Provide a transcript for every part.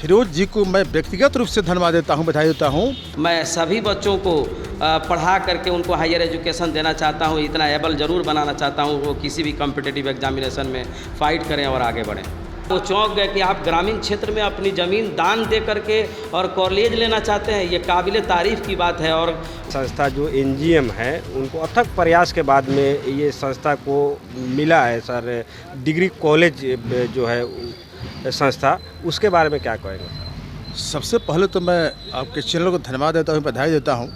फिरोज जी को मैं व्यक्तिगत रूप से धन्यवाद देता हूँ, बधाई देता हूँ। मैं सभी बच्चों को पढ़ा करके उनको हायर एजुकेशन देना चाहता हूँ, इतना एबल ज़रूर बनाना चाहता हूँ वो किसी भी कॉम्पिटिटिव एग्जामिनेशन में फ़ाइट करें और आगे बढ़ें। वो चौंक गए कि आप ग्रामीण क्षेत्र में अपनी ज़मीन दान दे करके और कॉलेज लेना चाहते हैं, ये काबिल तारीफ़ की बात है। और संस्था जो एनजीएम है उनको अथक प्रयास के बाद में ये संस्था को मिला है सर डिग्री कॉलेज जो है संस्था, उसके बारे में क्या कहेंगे? सबसे पहले तो मैं आपके चैनल को धन्यवाद देता हूँ, बधाई देता हूँ।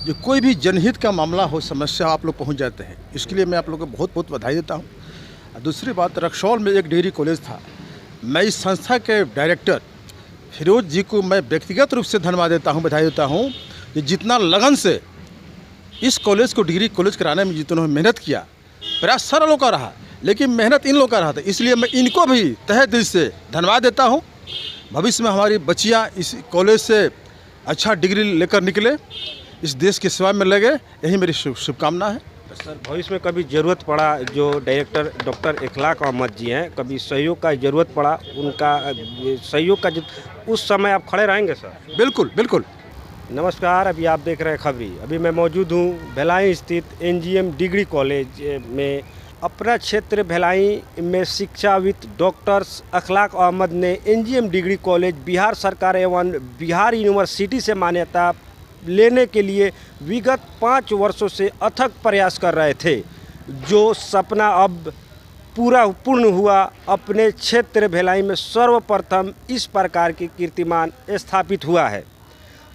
जो कोई भी जनहित का मामला हो, समस्या आप लोग पहुँच जाते हैं, इसके लिए मैं आप लोग को बहुत बहुत बधाई देता हूँ। दूसरी बात, रक्सौल में एक डिग्री कॉलेज था, मैं इस संस्था के डायरेक्टर फिरोज जी को मैं व्यक्तिगत रूप से धन्यवाद देता हूँ, बधाई देता हूँ कि जितना लगन से इस कॉलेज को डिग्री कॉलेज कराने में जितनों मेहनत किया, प्रयास सारा लोग का रहा, लेकिन मेहनत इन लोग का रहा था, इसलिए मैं इनको भी तहे दिल से धन्यवाद देता हूँ। भविष्य में हमारी बच्चियाँ इस कॉलेज से अच्छा डिग्री लेकर निकले, इस देश की सेवा में लगे, यही मेरी शुभकामना है। सर भविष्य में कभी ज़रूरत पड़ा, जो डायरेक्टर डॉक्टर इखलाक अहमद जी हैं, कभी सहयोग का ज़रूरत पड़ा, उनका सहयोग का उस समय आप खड़े रहेंगे सर? बिल्कुल बिल्कुल। नमस्कार, अभी आप देख रहे हैं खबरी। अभी मैं मौजूद हूँ भिलाई स्थित एनजीएम डिग्री कॉलेज में। अपना क्षेत्र भिलाई में शिक्षाविद डॉक्टर इखलाक अहमद ने एनजीएम डिग्री कॉलेज बिहार सरकार एवं बिहार यूनिवर्सिटी से मान्यता लेने के लिए विगत 5 वर्षों से अथक प्रयास कर रहे थे, जो सपना अब पूर्ण हुआ। अपने क्षेत्र भिलाई में सर्वप्रथम इस प्रकार की कीर्तिमान स्थापित हुआ है।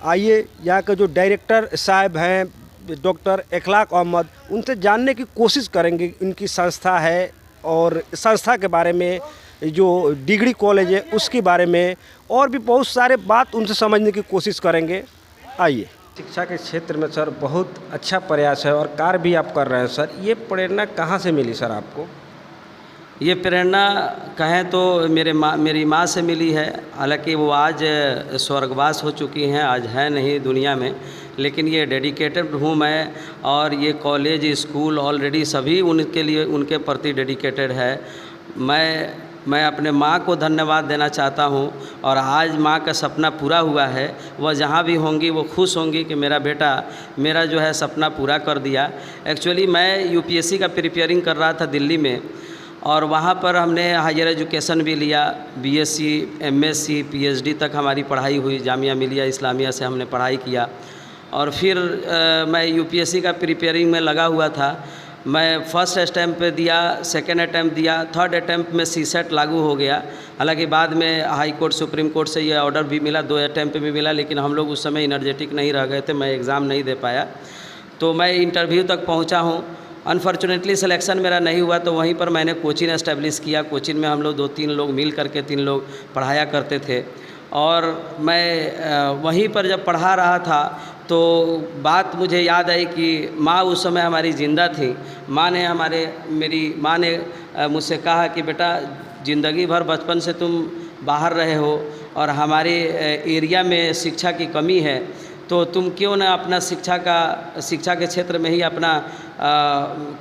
आइए यहाँ के जो डायरेक्टर साहब हैं डॉक्टर इखलाक अहमद, उनसे जानने की कोशिश करेंगे इनकी संस्था है और संस्था के बारे में, जो डिग्री कॉलेज है उसके बारे में, और भी बहुत सारे बात उनसे समझने की कोशिश करेंगे। आइए। शिक्षा के क्षेत्र में सर बहुत अच्छा प्रयास है और कार्य भी आप कर रहे हैं सर, ये प्रेरणा कहाँ से मिली सर आपको? ये प्रेरणा कहें तो मेरी माँ से मिली है। हालांकि वो आज स्वर्गवास हो चुकी हैं, आज है नहीं दुनिया में, लेकिन ये डेडिकेटेड हूँ मैं, और ये कॉलेज स्कूल ऑलरेडी सभी उनके लिए, उनके प्रति डेडिकेटेड है। मैं अपने माँ को धन्यवाद देना चाहता हूँ, और आज माँ का सपना पूरा हुआ है। वह जहाँ भी होंगी वो खुश होंगी कि मेरा बेटा मेरा जो है सपना पूरा कर दिया। एक्चुअली मैं यूपीएससी का प्रिपेयरिंग कर रहा था दिल्ली में, और वहाँ पर हमने हायर एजुकेशन भी लिया, बीएससी, एमएससी, पीएचडी तक हमारी पढ़ाई हुई। जामिया मिलिया इस्लामिया से हमने पढ़ाई किया, और फिर मैं यूपीएससी का प्रिपेयरिंग में लगा हुआ था। मैं फर्स्ट अटैम्प्ट पे दिया, सेकेंड अटैम्प्ट दिया, थर्ड अटैम्प्ट में सीसेट लागू हो गया। हालांकि बाद में हाई कोर्ट, सुप्रीम कोर्ट से ये ऑर्डर भी मिला, 2 अटैम्प्ट भी मिला, लेकिन हम लोग उस समय एनर्जेटिक नहीं रह गए थे, मैं एग्ज़ाम नहीं दे पाया। तो मैं इंटरव्यू तक पहुँचा हूँ। अनफॉर्चुनेटली सिलेक्शन मेरा नहीं हुआ, तो वहीं पर मैंने कोचिंग एस्टेब्लिश किया। कोचिंग में हम लोग 2-3 लोग मिल करके 3 लोग पढ़ाया करते थे, और मैं वहीं पर जब पढ़ा रहा था तो बात मुझे याद आई कि माँ उस समय हमारी ज़िंदा थी। मेरी माँ ने मुझसे कहा कि बेटा, ज़िंदगी भर बचपन से तुम बाहर रहे हो और हमारे एरिया में शिक्षा की कमी है, तो तुम क्यों ना अपना शिक्षा के क्षेत्र में ही अपना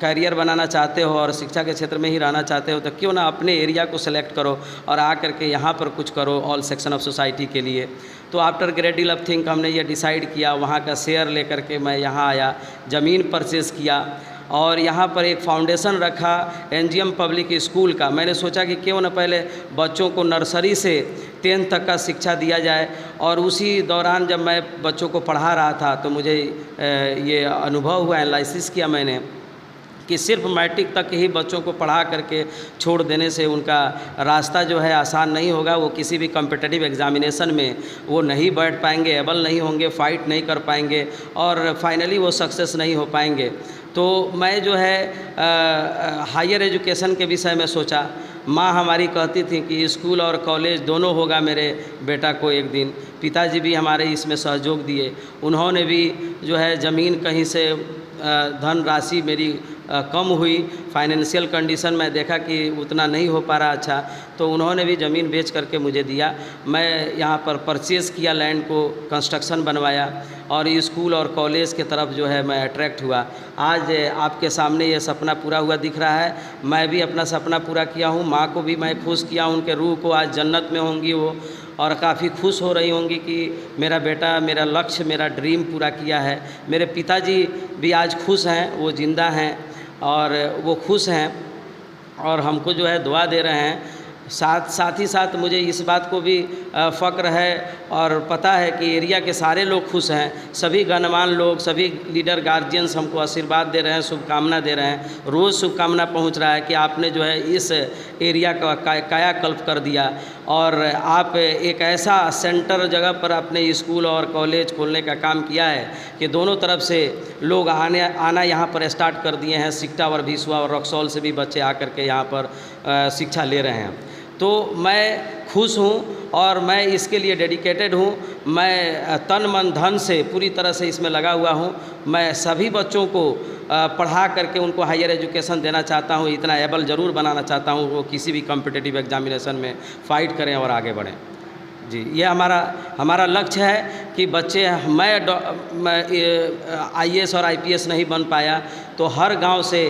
करियर बनाना चाहते हो और शिक्षा के क्षेत्र में ही रहना चाहते हो, तो क्यों ना अपने एरिया को सेलेक्ट करो और आ करके यहाँ पर कुछ करो ऑल सेक्शन ऑफ सोसाइटी के लिए। तो after great deal of think हमने ये डिसाइड किया, वहाँ का शेयर लेकर के मैं यहाँ आया, ज़मीन परचेज़ किया, और यहाँ पर एक फाउंडेशन रखा एनजीएम पब्लिक स्कूल का। मैंने सोचा कि क्यों न पहले बच्चों को नर्सरी से 10th तक का शिक्षा दिया जाए, और उसी दौरान जब मैं बच्चों को पढ़ा रहा था तो मुझे ये अनुभव हुआ, एनालिसिस किया मैंने, कि सिर्फ मैट्रिक तक ही बच्चों को पढ़ा करके छोड़ देने से उनका रास्ता जो है आसान नहीं होगा। वो किसी भी कॉम्पिटिटिव एग्जामिनेशन में वो नहीं बैठ पाएंगे, एबल नहीं होंगे, फाइट नहीं कर पाएंगे, और फाइनली वो सक्सेस नहीं हो पाएंगे। तो मैं जो है हायर एजुकेशन के विषय में सोचा। माँ हमारी कहती थी कि स्कूल और कॉलेज दोनों होगा मेरे बेटा को एक दिन। पिताजी भी हमारे इसमें सहयोग दिए, उन्होंने भी जो है ज़मीन कहीं से धन राशि मेरी कम हुई, फाइनेंशियल कंडीशन में देखा कि उतना नहीं हो पा रहा अच्छा, तो उन्होंने भी ज़मीन बेच करके मुझे दिया। मैं यहाँ पर परचेज़ किया लैंड को, कंस्ट्रक्शन बनवाया, और स्कूल और कॉलेज के तरफ जो है मैं अट्रैक्ट हुआ। आज आपके सामने ये सपना पूरा हुआ दिख रहा है। मैं भी अपना सपना पूरा किया हूँ, माँ को भी मैं खुश किया, उनके रूह को आज जन्नत में होंगी वो, और काफ़ी खुश हो रही होंगी कि मेरा बेटा मेरा लक्ष्य मेरा ड्रीम पूरा किया है। मेरे पिताजी भी आज खुश हैं, वो ज़िंदा हैं और वो खुश हैं और हमको जो है दुआ दे रहे हैं। साथ ही साथ मुझे इस बात को भी फ़क्र है और पता है कि एरिया के सारे लोग खुश हैं। सभी गणमान्य लोग, सभी लीडर गार्जियंस हमको आशीर्वाद दे रहे हैं, शुभकामना दे रहे हैं। रोज़ शुभकामना पहुंच रहा है कि आपने जो है इस एरिया का कायाकल्प कर दिया और आप एक ऐसा सेंटर जगह पर अपने स्कूल और कॉलेज खोलने का काम किया है कि दोनों तरफ से लोग आना यहाँ पर स्टार्ट कर दिए हैं। सिकटा और भीसुआ और रक्सौल से भी बच्चे आकर के यहाँ पर शिक्षा ले रहे हैं। तो मैं खुश हूँ और मैं इसके लिए डेडिकेटेड हूँ। मैं तन मन धन से पूरी तरह से इसमें लगा हुआ हूँ। मैं सभी बच्चों को पढ़ा करके उनको हायर एजुकेशन देना चाहता हूँ, इतना एबल ज़रूर बनाना चाहता हूँ वो किसी भी कॉम्पिटिटिव एग्जामिनेशन में फ़ाइट करें और आगे बढ़ें। जी, ये हमारा लक्ष्य है कि बच्चे, मैं IAS और IPS नहीं बन पाया तो हर गांव से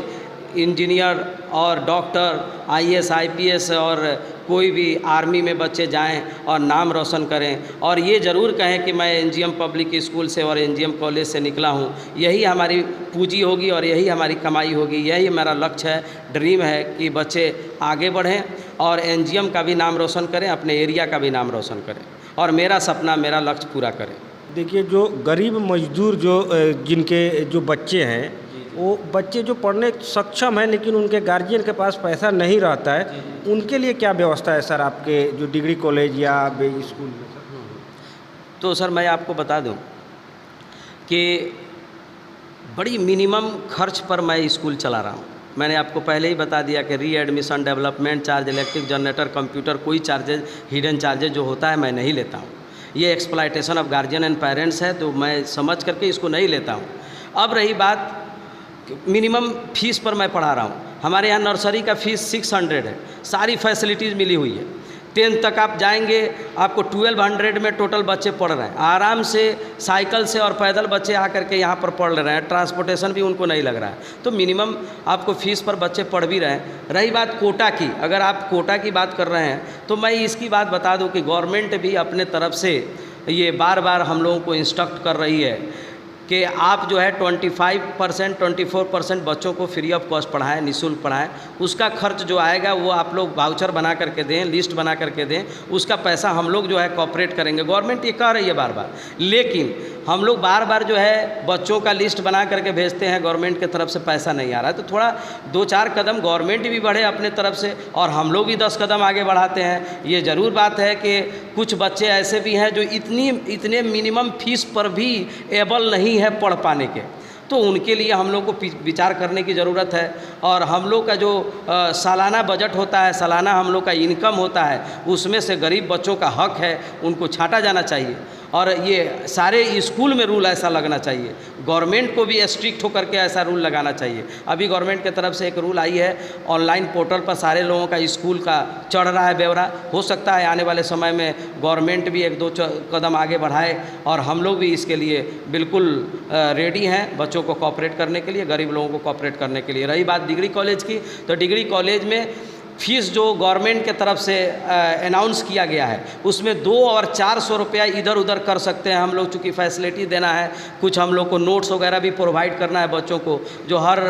इंजीनियर और डॉक्टर, IAS IPS और कोई भी आर्मी में बच्चे जाएं और नाम रोशन करें और ये ज़रूर कहें कि मैं NGM पब्लिक स्कूल से और NGM कॉलेज से निकला हूँ। यही हमारी पूंजी होगी और यही हमारी कमाई होगी। यही मेरा लक्ष्य है, ड्रीम है कि बच्चे आगे बढ़ें और NGM का भी नाम रोशन करें, अपने एरिया का भी नाम रोशन करें और मेरा सपना, मेरा लक्ष्य पूरा करें। देखिए, जो गरीब मजदूर जिनके जो बच्चे हैं, वो बच्चे जो पढ़ने सक्षम हैं लेकिन उनके गार्जियन के पास पैसा नहीं रहता है, उनके लिए क्या व्यवस्था है सर आपके जो डिग्री कॉलेज या स्कूल में? तो सर मैं आपको बता दूं कि बड़ी मिनिमम खर्च पर मैं स्कूल चला रहा हूं। मैंने आपको पहले ही बता दिया कि री admission, development charge, electric generator, computer, कोई चार्जेज, हिडन चार्जेज जो होता है मैं नहीं लेता हूँ। ये exploitation of guardian and parents है तो मैं समझ करके इसको नहीं लेता हूँ। अब रही बात, मिनिमम फीस पर मैं पढ़ा रहा हूँ। हमारे यहाँ नर्सरी का फ़ीस 600 है, सारी फैसिलिटीज़ मिली हुई है। 10th तक आप जाएंगे, आपको 1200 में टोटल बच्चे पढ़ रहे हैं। आराम से साइकिल से और पैदल बच्चे आकर के यहाँ पर पढ़ रहे हैं, ट्रांसपोर्टेशन भी उनको नहीं लग रहा है। तो मिनिमम आपको फ़ीस पर बच्चे पढ़ भी रहे हैं। रही बात कोटा की, अगर आप कोटा की बात कर रहे हैं तो मैं इसकी बात बता दूँ कि गवर्नमेंट भी अपने तरफ से ये बार बार हम लोगों को इंस्ट्रक्ट कर रही है कि आप जो है 25%, 24% बच्चों को फ्री ऑफ कॉस्ट पढ़ाएं, निःशुल्क पढ़ाएं। उसका खर्च जो आएगा वो आप लोग वाउचर बना करके दें, लिस्ट बना करके दें, उसका पैसा हम लोग जो है कॉपरेट करेंगे। गवर्नमेंट ये कह रही है बार बार, लेकिन हम लोग बार बार जो है बच्चों का लिस्ट बना करके भेजते हैं, गवर्नमेंट की तरफ से पैसा नहीं आ रहा है। तो थोड़ा 2-4 कदम गवर्नमेंट भी बढ़े अपने तरफ से और हम लोग भी 10 कदम आगे बढ़ाते हैं। ये ज़रूर बात है कि कुछ बच्चे ऐसे भी हैं जो इतने मिनिमम फीस पर भी एबल नहीं है पढ़ पाने के, तो उनके लिए हम लोग को विचार करने की ज़रूरत है। और हम लोग का जो सालाना बजट होता है, सालाना हम लोग का इनकम होता है, उसमें से गरीब बच्चों का हक है, उनको छांटा जाना चाहिए। और ये सारे स्कूल में रूल ऐसा लगना चाहिए, गवर्नमेंट को भी स्ट्रिक्ट होकर के ऐसा रूल लगाना चाहिए। अभी गवर्नमेंट की तरफ से एक रूल आई है, ऑनलाइन पोर्टल पर सारे लोगों का स्कूल का चढ़ रहा है ब्यौरा। हो सकता है आने वाले समय में गवर्नमेंट भी 1-2 कदम आगे बढ़ाए और हम लोग भी इसके लिए बिल्कुल रेडी हैं बच्चों को कोऑपरेट करने के लिए, गरीब लोगों को कोऑपरेट करने के लिए। रही बात डिग्री कॉलेज की, तो डिग्री कॉलेज में फ़ीस जो गवर्नमेंट के तरफ से अनाउंस किया गया है उसमें 200 और 400 रुपया इधर उधर कर सकते हैं हम लोग, चूँकि फैसिलिटी देना है, कुछ हम लोग को नोट्स वगैरह भी प्रोवाइड करना है बच्चों को, जो हर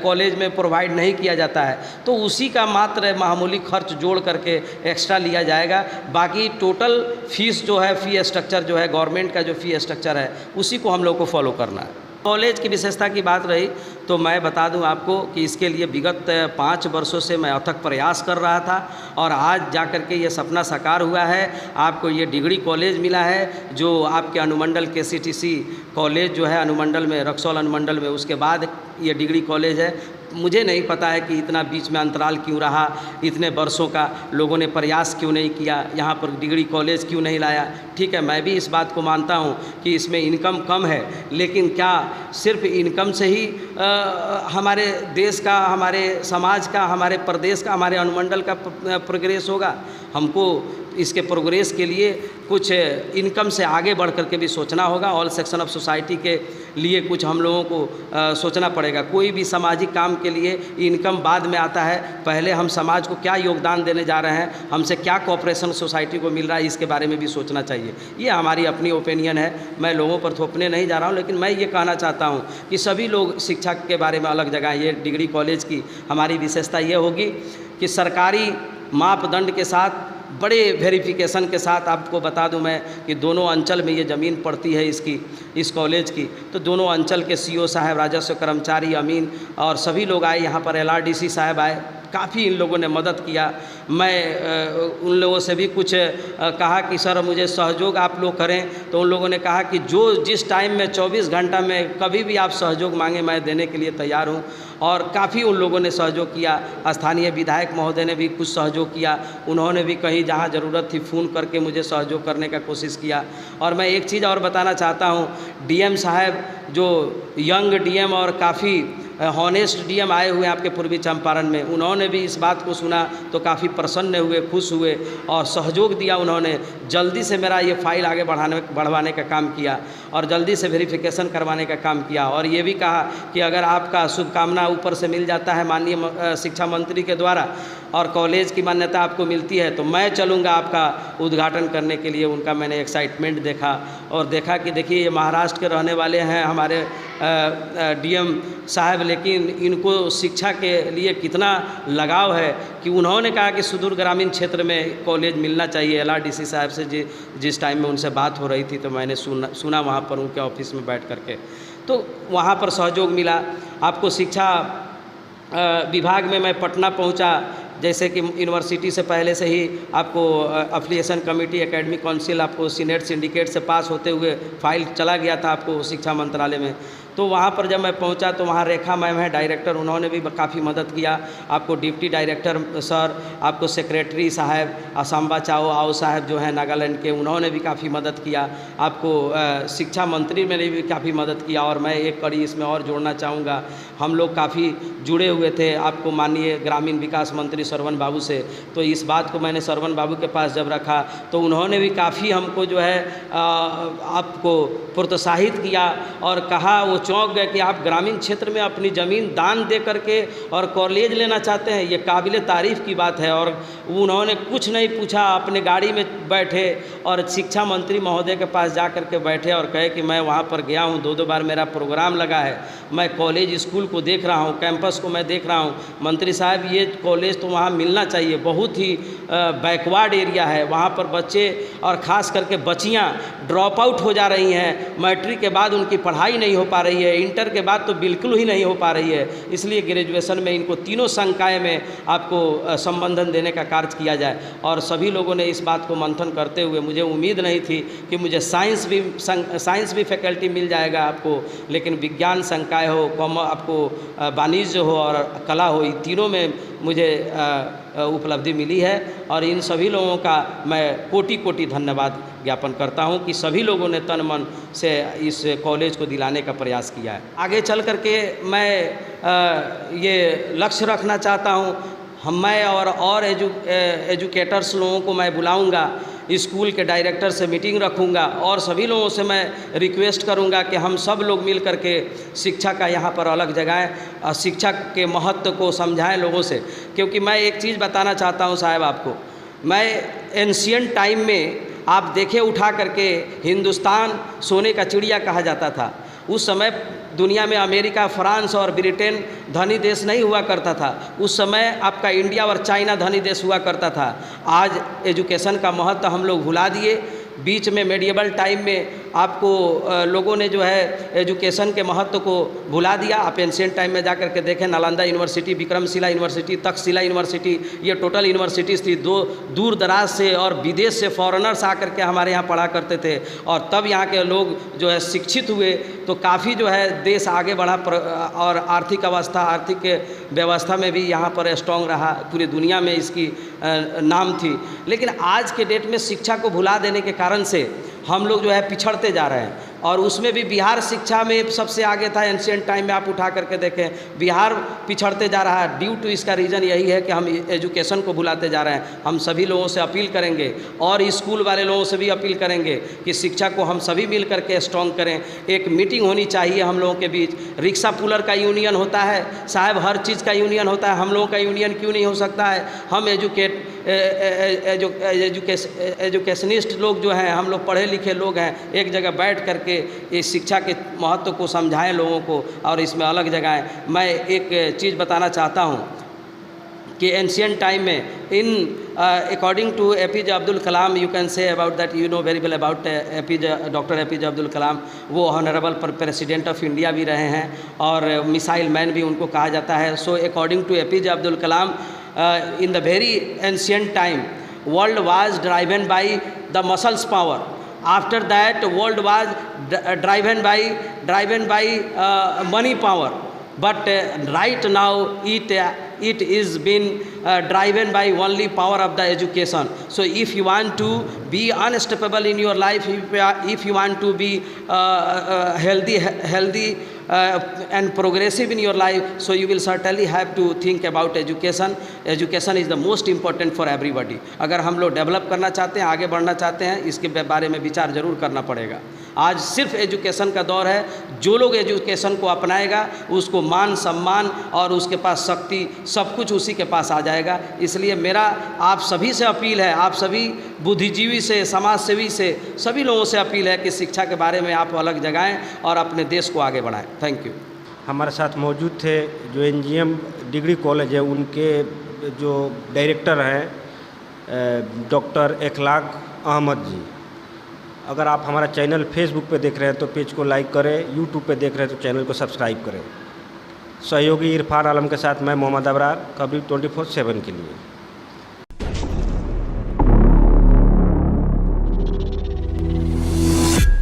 कॉलेज में प्रोवाइड नहीं किया जाता है। तो उसी का मात्र मामूली खर्च जोड़ करके एक्स्ट्रा लिया जाएगा। बाकी टोटल फ़ीस जो है, फ़ी स्ट्रक्चर जो है, गवर्नमेंट का जो फ़ी स्ट्रक्चर है उसी को हम लोग को फॉलो करना है। कॉलेज की विशेषता की बात रही तो मैं बता दूं आपको कि इसके लिए विगत 5 वर्षों से मैं अथक प्रयास कर रहा था और आज जाकर के ये सपना साकार हुआ है। आपको ये डिग्री कॉलेज मिला है जो आपके अनुमंडल KCTC कॉलेज जो है अनुमंडल में, रक्सौल अनुमंडल में, उसके बाद ये डिग्री कॉलेज है। मुझे नहीं पता है कि इतना बीच में अंतराल क्यों रहा, इतने वर्षों का लोगों ने प्रयास क्यों नहीं किया, यहाँ पर डिग्री कॉलेज क्यों नहीं लाया। ठीक है, मैं भी इस बात को मानता हूँ कि इसमें इनकम कम है, लेकिन क्या सिर्फ इनकम से ही हमारे देश का, हमारे समाज का, हमारे प्रदेश का, हमारे अनुमंडल का प्रोग्रेस होगा? हमको इसके प्रोग्रेस के लिए कुछ इनकम से आगे बढ़ कर के भी सोचना होगा। ऑल सेक्शन ऑफ सोसाइटी के लिए कुछ हम लोगों को सोचना पड़ेगा। कोई भी सामाजिक काम के लिए इनकम बाद में आता है, पहले हम समाज को क्या योगदान देने जा रहे हैं, हमसे क्या कोऑपरेशन सोसाइटी को मिल रहा है, इसके बारे में भी सोचना चाहिए। ये हमारी अपनी ओपिनियन है, मैं लोगों पर थोपने नहीं जा रहा हूँ, लेकिन मैं ये कहना चाहता हूँ कि सभी लोग शिक्षा के बारे में अलग जगह, ये डिग्री कॉलेज की हमारी विशेषता ये होगी कि सरकारी मापदंड के साथ, बड़े वेरिफिकेशन के साथ, आपको बता दूं मैं कि दोनों अंचल में ये ज़मीन पड़ती है इस कॉलेज की, तो दोनों अंचल के सीओ साहब, राजस्व कर्मचारी, अमीन और सभी लोग आए यहाँ पर, LRDC साहब आए, काफ़ी इन लोगों ने मदद किया। मैं उन लोगों से भी कुछ कहा कि सर मुझे सहयोग आप लोग करें, तो उन लोगों ने कहा कि जिस टाइम में 24 घंटा में कभी भी आप सहयोग मांगे मैं देने के लिए तैयार हूँ। और काफ़ी उन लोगों ने सहयोग किया। स्थानीय विधायक महोदय ने भी कुछ सहयोग किया, उन्होंने भी कहीं जहाँ ज़रूरत थी फ़ोन करके मुझे सहयोग करने का कोशिश किया। और मैं एक चीज़ और बताना चाहता हूँ, DM साहब जो यंग DM और काफ़ी हॉनेस्ट DM आए हुए आपके पूर्वी चंपारण में, उन्होंने भी इस बात को सुना तो काफ़ी प्रसन्न हुए, खुश हुए और सहयोग दिया। उन्होंने जल्दी से मेरा ये फाइल आगे बढ़वाने का काम किया और जल्दी से वेरिफिकेशन करवाने का काम किया। और ये भी कहा कि अगर आपका शुभकामना ऊपर से मिल जाता है माननीय शिक्षा मंत्री के द्वारा और कॉलेज की मान्यता आपको मिलती है, तो मैं चलूँगा आपका उद्घाटन करने के लिए। उनका मैंने एक्साइटमेंट देखा और देखा कि देखिए ये महाराष्ट्र के रहने वाले हैं हमारे DM साहब, लेकिन इनको शिक्षा के लिए कितना लगाव है कि उन्होंने कहा कि सुदूर ग्रामीण क्षेत्र में कॉलेज मिलना चाहिए। LRDC साहब से जिस टाइम में उनसे बात हो रही थी तो मैंने सुना वहाँ पर उनके ऑफिस में बैठ करके, तो वहाँ पर सहयोग मिला। आपको शिक्षा विभाग में मैं पटना पहुँचा, जैसे कि यूनिवर्सिटी से पहले से ही आपको एफिलिएशन कमेटी, एकेडमिक काउंसिल, आपको सीनेट सिंडिकेट से पास होते हुए फाइल चला गया था आपको शिक्षा मंत्रालय में। तो वहाँ पर जब मैं पहुँचा तो वहाँ रेखा मैम है डायरेक्टर, उन्होंने भी काफ़ी मदद किया। आपको डिप्टी डायरेक्टर सर, आपको सेक्रेटरी साहब असम्बा चाओ साहब जो हैं नागालैंड के, उन्होंने भी काफ़ी मदद किया। आपको शिक्षा मंत्री ने भी काफ़ी मदद किया। और मैं एक कड़ी इसमें और जोड़ना चाहूँगा, हम लोग काफ़ी जुड़े हुए थे आपको माननीय ग्रामीण विकास मंत्री सरवन बाबू से, तो इस बात को मैंने सरवन बाबू के पास जब रखा तो उन्होंने भी काफ़ी हमको जो है आपको प्रोत्साहित किया और कहा, वो चौंक गए कि आप ग्रामीण क्षेत्र में अपनी ज़मीन दान दे करके और कॉलेज लेना चाहते हैं, ये काबिल तारीफ़ की बात है। और उन्होंने कुछ नहीं पूछा, अपने गाड़ी में बैठे और शिक्षा मंत्री महोदय के पास जा कर के बैठे और कहे कि मैं वहाँ पर गया हूँ, 2 बार मेरा प्रोग्राम लगा है, मैं कॉलेज स्कूल को देख रहा हूँ, कैंपस को मैं देख रहा हूँ, मंत्री साहब ये कॉलेज तो वहाँ मिलना चाहिए, बहुत ही बैकवर्ड एरिया है, वहाँ पर बच्चे और ख़ास करके बच्चियाँ ड्रॉप आउट हो जा रही हैं, मैट्रिक के बाद उनकी पढ़ाई नहीं हो पा रही है, इंटर के बाद तो बिल्कुल ही नहीं हो पा रही है। इसलिए ग्रेजुएशन में इनको तीनों संकाय में आपको संबंधन देने का कार्य किया जाए। और सभी लोगों ने इस बात को मंथन करते हुए, मुझे उम्मीद नहीं थी कि मुझे साइंस भी फैकल्टी मिल जाएगा आपको, लेकिन विज्ञान संकाय हो, आपको वाणिज्य हो और कला हो, इन तीनों में मुझे उपलब्धि मिली है। और इन सभी लोगों का मैं कोटि कोटि धन्यवाद ज्ञापन करता हूं कि सभी लोगों ने तन मन से इस कॉलेज को दिलाने का प्रयास किया है। आगे चल करके मैं ये लक्ष्य रखना चाहता हूं, मैं और एजुकेटर्स लोगों को मैं बुलाऊंगा, स्कूल के डायरेक्टर से मीटिंग रखूंगा और सभी लोगों से मैं रिक्वेस्ट करूंगा कि हम सब लोग मिल करके शिक्षा का यहाँ पर अलग जगाएं और शिक्षा के महत्व को समझाएं लोगों से। क्योंकि मैं एक चीज़ बताना चाहता हूँ साहब आपको, मैं एंशिएंट टाइम में आप देखे उठा करके हिंदुस्तान सोने का चिड़िया कहा जाता था। उस समय दुनिया में अमेरिका, फ्रांस और ब्रिटेन धनी देश नहीं हुआ करता था, उस समय आपका इंडिया और चाइना धनी देश हुआ करता था। आज एजुकेशन का महत्व हम लोग भुला दिए। बीच में मेडिएवल टाइम में आपको लोगों ने जो है एजुकेशन के महत्व को भुला दिया। आप एंशिएंट टाइम में जाकर के देखें, Nalanda university, Vikramshila university, Takshashila university, ये टोटल यूनिवर्सिटीज़ थी। दूर दराज से और विदेश से फॉरेनर्स आकर के हमारे यहाँ पढ़ा करते थे और तब यहाँ के लोग जो है शिक्षित हुए तो काफ़ी जो है देश आगे बढ़ा और आर्थिक व्यवस्था में भी यहाँ पर स्ट्रॉन्ग रहा, पूरी दुनिया में इसकी नाम थी। लेकिन आज के डेट में शिक्षा को भुला देने के कारण से हम लोग जो है पिछड़ते जा रहे हैं। और उसमें भी बिहार शिक्षा में सबसे आगे था। एंशिएंट टाइम में आप उठा करके देखें, बिहार पिछड़ते जा रहा है। ड्यू टू इसका रीज़न यही है कि हम एजुकेशन को भुलाते जा रहे हैं। हम सभी लोगों से अपील करेंगे और स्कूल वाले लोगों से भी अपील करेंगे कि शिक्षा को हम सभी मिल करके स्ट्रॉन्ग करें। एक मीटिंग होनी चाहिए हम लोगों के बीच। रिक्शा पुलर का यूनियन होता है साहब, हर चीज़ का यूनियन होता है, हम लोगों का यूनियन क्यों नहीं हो सकता है? हम एजुकेशनिस्ट लोग जो हैं, हम लोग पढ़े लिखे लोग हैं, एक जगह बैठ करके इस शिक्षा के महत्व को समझाएं लोगों को और इसमें अलग जगह। मैं एक चीज़ बताना चाहता हूँ कि एंशिएंट टाइम में in according to APJ Abdul Kalam, you can say about that, you know very well about doctor APJ Abdul Kalam. वो ऑनरेबल प्रेसिडेंट ऑफ इंडिया भी रहे हैं और मिसाइल मैन भी उनको कहा जाता है। So according to APJ Abdul Kalam, in the very ancient time, world was driven by the muscles power. After that, world was driven by money power. But right now, it is been driven by only power of the education. So if you want to be unstoppable in your life, if you want to be healthy and progressive in your life, so you will certainly have to think about education. Education is the most important for everybody. अगर हम लोग develop करना चाहते हैं, आगे बढ़ना चाहते हैं, इसके बारे में विचार जरूर करना पड़ेगा। आज सिर्फ एजुकेशन का दौर है। जो लोग एजुकेशन को अपनाएगा उसको मान सम्मान और उसके पास शक्ति सब कुछ उसी के पास आ जाएगा। इसलिए मेरा आप सभी से अपील है, आप सभी बुद्धिजीवी से, समाज सेवी से, सभी लोगों से अपील है कि शिक्षा के बारे में आप अलग जगाएं और अपने देश को आगे बढ़ाएं। Thank you. हमारे साथ मौजूद थे जो एनजीएम डिग्री कॉलेज है उनके जो डायरेक्टर हैं डॉक्टर इखलाक अहमद जी। अगर आप हमारा चैनल फेसबुक पे देख रहे हैं तो पेज को लाइक करें, यूट्यूब पे देख रहे हैं तो चैनल को सब्सक्राइब करें। सहयोगी इरफान आलम के साथ मैं मोहम्मद अबरार, खबरी 24/7 के लिए।